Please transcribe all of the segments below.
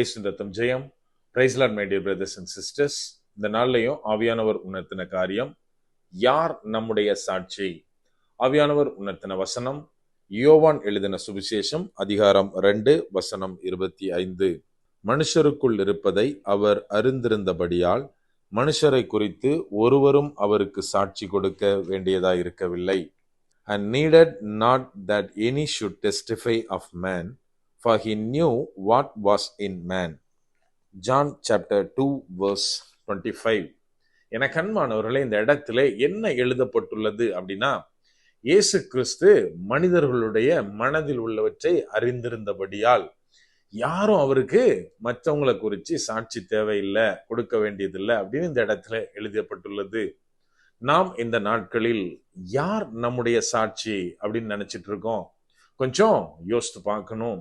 ஏசு ரத்தம் ஜெயம். Praise lord my dear brothers and sisters. இந்த நாள்லையும் ஆவியானவர் உணர்த்தின காரியம், யார் நம்முடைய சாட்சி? ஆவியானவர் உணர்த்தின வசனம், யோவான் எழுதின சுவிசேஷம் அதிகாரம் 2 வசனம் 25. மனுஷருக்குள் இருப்பதை அவர் அறிந்திருந்தபடியால் மனுஷரை குறித்து ஒருவரும் அவருக்கு சாட்சி கொடுக்க வேண்டியதாய் இருக்கவில்லை. And needed not that any should testify of man, for he knew what was in man. John chapter 2 verse 25. என கண்மானவர்களே, இந்த இடத்துல என்ன எழுதப்பட்டுள்ளது அப்படின்னா, இயேசு கிறிஸ்து மனிதர்களுடைய மனதில் உள்ளவற்றை அறிந்திருந்தபடியால் யாரும் அவருக்கு மற்றவங்களை குறித்து சாட்சி தேவையில்லை, கொடுக்க வேண்டியதில்லை அப்படின்னு இந்த இடத்துல எழுதப்பட்டுள்ளது. நாம் இந்த நாட்களில் யார் நம்முடைய சாட்சி அப்படின்னு நினைச்சிட்டு இருக்கோம்? கொஞ்சம் யோசித்து பார்க்கணும்.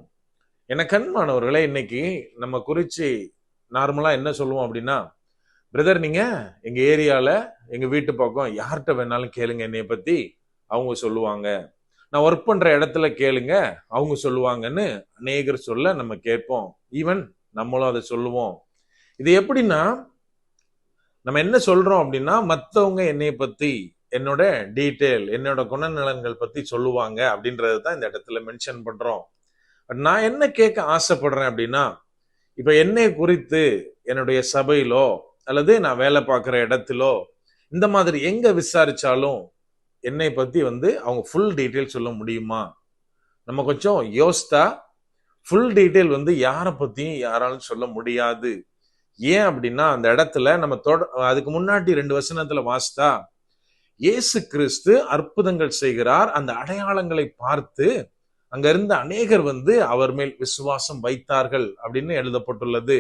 என கண்மானவர்களே, இன்னைக்கு நம்ம குறிச்சு நார்மலா என்ன சொல்லுவோம் அப்படின்னா, பிரதர் நீங்க எங்க ஏரியால எங்க வீட்டு பக்கம் யார்கிட்ட வேணாலும் கேளுங்க என்னைய பத்தி, அவங்க சொல்லுவாங்க. நான் ஒர்க் பண்ற இடத்துல கேளுங்க, அவங்க சொல்லுவாங்கன்னு அநேகர் சொல்ல நம்ம கேட்போம். ஈவன் நம்மளும் அதை சொல்லுவோம். இது எப்படின்னா, நம்ம என்ன சொல்றோம் அப்படின்னா, மற்றவங்க என்னைய பத்தி, என்னோட டீட்டெயில், என்னோட குணநலன்கள் பத்தி சொல்லுவாங்க அப்படின்றது தான் இந்த இடத்துல மென்ஷன் பண்றோம். நான் என்ன கேட்க ஆசைப்படுறேன் அப்படின்னா, இப்ப என்னை குறித்து என்னுடைய சபையிலோ அல்லது நான் வேலை பார்க்குற இடத்திலோ இந்த மாதிரி எங்க விசாரிச்சாலும் என்னை பத்தி அவங்க ஃபுல் டீட்டெயில் சொல்ல முடியுமா? நம்ம கொஞ்சம் யோசித்தா ஃபுல் டீட்டெயில் யாரை பத்தியும் யாராலும் சொல்ல முடியாது. ஏன் அப்படின்னா, அந்த இடத்துல நம்ம அதுக்கு முன்னாடி 2 வசனத்துல வாசித்தா, இயேசு கிறிஸ்து அற்புதங்கள் செய்கிறார். அந்த அடையாளங்களை பார்த்து அங்க இருந்த அநேகர் அவர் மேல் விசுவாசம் வைத்தார்கள் அப்படின்னு எழுதப்பட்டுள்ளது.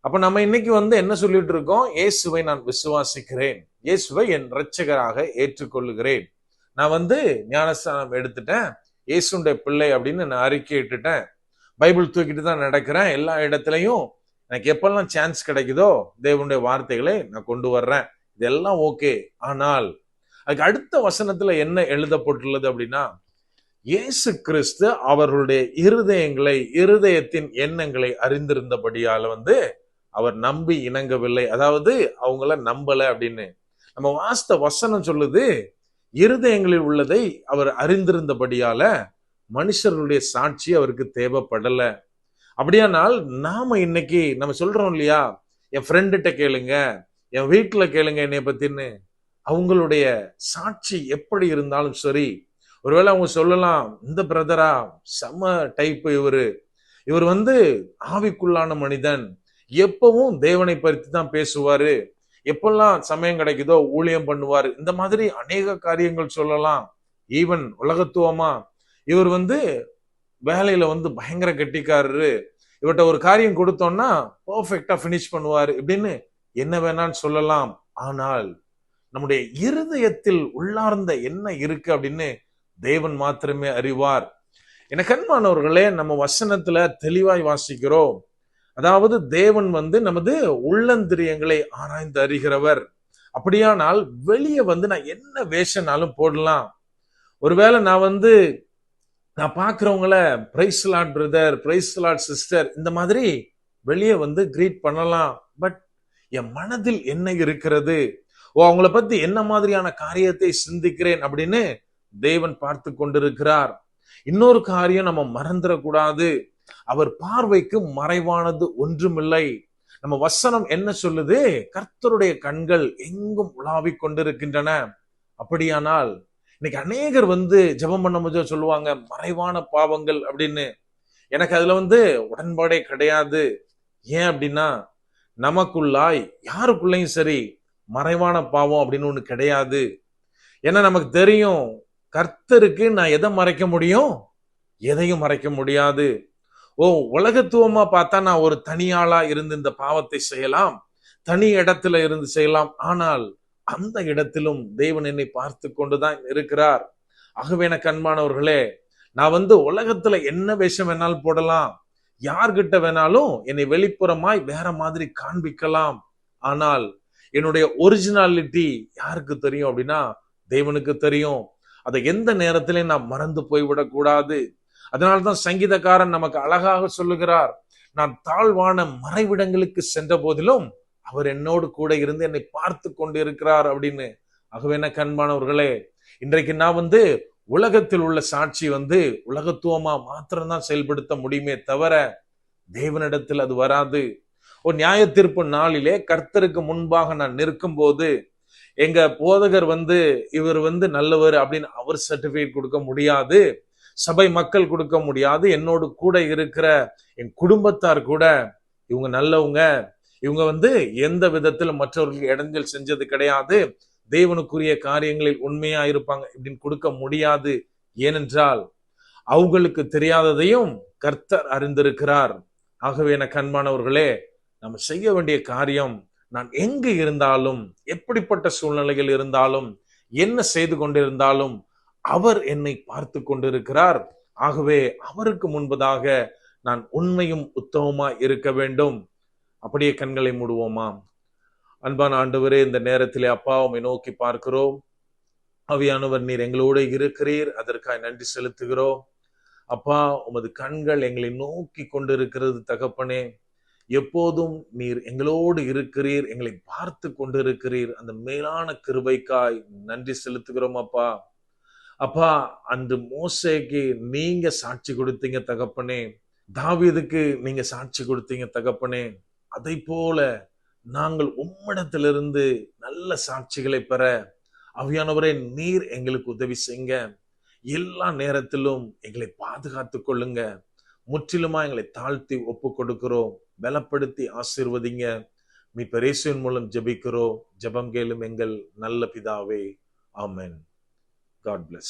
அப்ப நம்ம இன்னைக்கு என்ன சொல்லிட்டு இருக்கோம்? இயேசுவை நான் விசுவாசிக்கிறேன், இயேசுவை என் இரட்சகராக ஏற்றுக்கொள்ளுகிறேன், நான் ஞானஸ்தானம் எடுத்துட்டேன், இயேசுடைய பிள்ளை அப்படின்னு நான் அறிக்கையிட்டுட்டேன், பைபிள் தூக்கிட்டு தான் நடக்கிறேன், எல்லா இடத்துலையும் எனக்கு எப்பெல்லாம் சான்ஸ் கிடைக்குதோ தேவனுடைய வார்த்தைகளை நான் கொண்டு வர்றேன், இதெல்லாம் ஓகே. ஆனால் அதுக்கு அடுத்த வசனத்துல என்ன எழுதப்பட்டுள்ளது அப்படின்னா, இயேசு கிறிஸ்து அவர்களுடைய இருதயத்தின் எண்ணங்களை அறிந்திருந்தபடியால அவர் நம்பி இணங்கவில்லை, அதாவது அவங்கள நம்பல அப்படின்னு நம்ம வாஸ்த வசனம் சொல்லுது. இருதயங்களில் உள்ளதை அவர் அறிந்திருந்தபடியால மனுஷர்களுடைய சாட்சி அவருக்கு தேவைப்படல. அப்படியானால் நாம இன்னைக்கு நம்ம சொல்றோம் இல்லையா, என் ஃப்ரெண்டுகிட்ட கேளுங்க, என் வீட்டுல கேளுங்க என்னைய பத்தின்னு. அவங்களுடைய சாட்சி எப்படி இருந்தாலும் சரி, ஒருவேளை அவங்க சொல்லலாம், இந்த பிரதரா செம டைப், இவர் ஆவிக்குள்ளான மனிதன், எப்பவும் தேவனை பற்றி தான் பேசுவாரு, எப்பெல்லாம் சமயம் கிடைக்குதோ ஊழியம் பண்ணுவாரு, இந்த மாதிரி அநேக காரியங்கள் சொல்லலாம். ஈவன் உலகத்துவமா இவர் வேலையில பயங்கர கெட்டிக்காரரு, இவர்கிட்ட ஒரு காரியம் கொடுத்தோம்னா பர்ஃபெக்டா பினிஷ் பண்ணுவாரு இப்படின்னு என்ன வேணான்னு சொல்லலாம். ஆனால் நம்முடைய இருதயத்தில் உள்ளார்ந்த என்ன இருக்கு அப்படின்னு தேவன் மாத்திரமே அறிவார். எனக்கு அன்பானவர்களே, நம்ம வசனத்துல தெளிவாய் வாசிக்கிறோம். அதாவது தேவன் நமது உள்ளந்திரியங்களை ஆராய்ந்து அறிகிறவர். அப்படியானால் வெளியே நான் என்ன வேஷனாலும் போடலாம். ஒருவேளை நான் பாக்குறவங்கள praise Lord brother, praise Lord sister இந்த மாதிரி வெளியே கிரீட் பண்ணலாம். பட் என் மனதில் என்ன இருக்கிறது, அவங்கள பத்தி என்ன மாதிரியான காரியத்தை சிந்திக்கிறேன் அப்படின்னு தேவன் பார்த்து கொண்டிருக்கிறார். இன்னொரு காரியம் நம்ம மறந்துடக்கூடாது, அவர் பார்வைக்கு மறைவானது ஒன்றுமில்லை. நம்ம வசனம் என்ன சொல்லுது? கர்த்தருடைய கண்கள் எங்கும் உலாவிக் கொண்டிருக்கின்றன. அப்படியானால் இன்னைக்கு அநேகர் ஜெபம் பண்ணும்போது சொல்லுவாங்க மறைவான பாவங்கள் அப்படின்னு. எனக்கு அதுல உடன்பாடே கிடையாது. ஏன் அப்படின்னா, நமக்குள்ளாய் யாருக்குள்ளையும் சரி மறைவான பாவம் அப்படின்னு ஒண்ணு கிடையாது. ஏன்னா நமக்கு தெரியும், கர்த்தருக்கு நான் எதை மறைக்க முடியும், எதையும் மறைக்க முடியாது. உலகத்துவமா பார்த்தா நான் ஒரு தனியாளா இருந்து இந்த பாவத்தை செய்யலாம், தனி இடத்துல இருந்து செய்யலாம். ஆனால் அந்த இடத்திலும் தேவன் என்னை பார்த்து கொண்டுதான் இருக்கிறார். ஆகவே எனக்கு அன்பானவர்களே, நான் உலகத்துல என்ன வேஷம் வேணாலும் போடலாம், யார்கிட்ட வேணாலும் என்னை வெளிப்புறமாய் வேற மாதிரி காண்பிக்கலாம். ஆனால் என்னுடைய ஒரிஜினாலிட்டி யாருக்கு தெரியும் அப்படின்னா தேவனுக்கு தெரியும். அதை எந்த நேரத்திலையும் நாம் மறந்து போய்விடக் கூடாது. அதனால்தான் சங்கீதக்காரன் நமக்கு அழகாக சொல்லுகிறார், நான் தாழ்வான மறைவிடங்களுக்கு சென்ற போதிலும் அவர் என்னோடு கூட இருந்து என்னை பார்த்து கொண்டு இருக்கிறார் அப்படின்னு. ஆகவே என்ன கண்பானவர்களே, இன்றைக்கு நான் உலகத்தில் உள்ள சாட்சி உலகத்துவமா மாத்திரம்தான் செயல்படுத்த முடியுமே தவிர தேவனிடத்தில் அது வராது. ஒரு நியாய தீர்ப்பு நாளிலே கர்த்தருக்கு முன்பாக நான் நிற்கும் போது எங்க போதகர் இவர் நல்லவர் அப்படின்னு அவர் சர்டிபிகேட் கொடுக்க முடியாது, சபை மக்கள் கொடுக்க முடியாது, என்னோடு கூட இருக்கிற என் குடும்பத்தார் கூட இவங்க நல்லவங்க, இவங்க எந்த விதத்தில் மற்றவர்களுக்கு இடைஞ்சல் செஞ்சது கிடையாது, தேவனுக்குரிய காரியங்களில் உண்மையா இருப்பாங்க இப்படின்னு கொடுக்க முடியாது. ஏனென்றால் அவங்களுக்கு தெரியாததையும் கர்த்தர் அறிந்திருக்கிறார். ஆகவே என கண்மானவர்களே, நம்ம செய்ய வேண்டிய காரியம், நான் எங்கு இருந்தாலும், எப்படிப்பட்ட சூழ்நிலைகள் இருந்தாலும், என்ன செய்து கொண்டிருந்தாலும் அவர் என்னை பார்த்து கொண்டிருக்கிறார். ஆகவே அவருக்கு முன்பதாக நான் உண்மையும் உத்தமமா இருக்க வேண்டும். அப்படியே கண்களை மூடுவோமா? அன்பான ஆண்டவரே, இந்த நேரத்திலே அப்பா உம்மை நோக்கி பார்க்கிறோம். ஆவியானவர் நீர் எங்களோடு இருக்கிறீர், அதற்காக நன்றி செலுத்துகிறோம். அப்பா, உமது கண்கள் எங்களை நோக்கி கொண்டிருக்கிறது தகப்பனே. எப்போதும் நீர் எங்களோடு இருக்கிறீர், எங்களை பார்த்து கொண்டிருக்கிறீர். அந்த மேலான கிருபைக்காய் நன்றி செலுத்துகிறோம் அப்பா. அப்பா, அன்று மோசேக்கு நீங்க சாட்சி கொடுத்தீங்க தகப்பனே, தாவீதுக்கு நீங்க சாட்சி கொடுத்தீங்க தகப்பனே. அதை போல நாங்கள் உம்மிடத்திலிருந்து நல்ல சாட்சிகளை பெற ஆவியானவரே நீர் எங்களுக்கு உதவி செய்யுங்க. எல்லா நேரத்திலும் எங்களை பாதுகாத்துக் கொள்ளுங்க. முற்றிலுமா எங்களை தாழ்த்தி ஒப்பு கொடுக்கிறோம். பலப்படுத்தி ஆசீர்வதிங்க. மீட்பர் இயேசுவின் மூலம் ஜெபிக்கிறோம். ஜெபம் கேளும் எங்கள் நல்ல பிதாவே. ஆமென். God bless.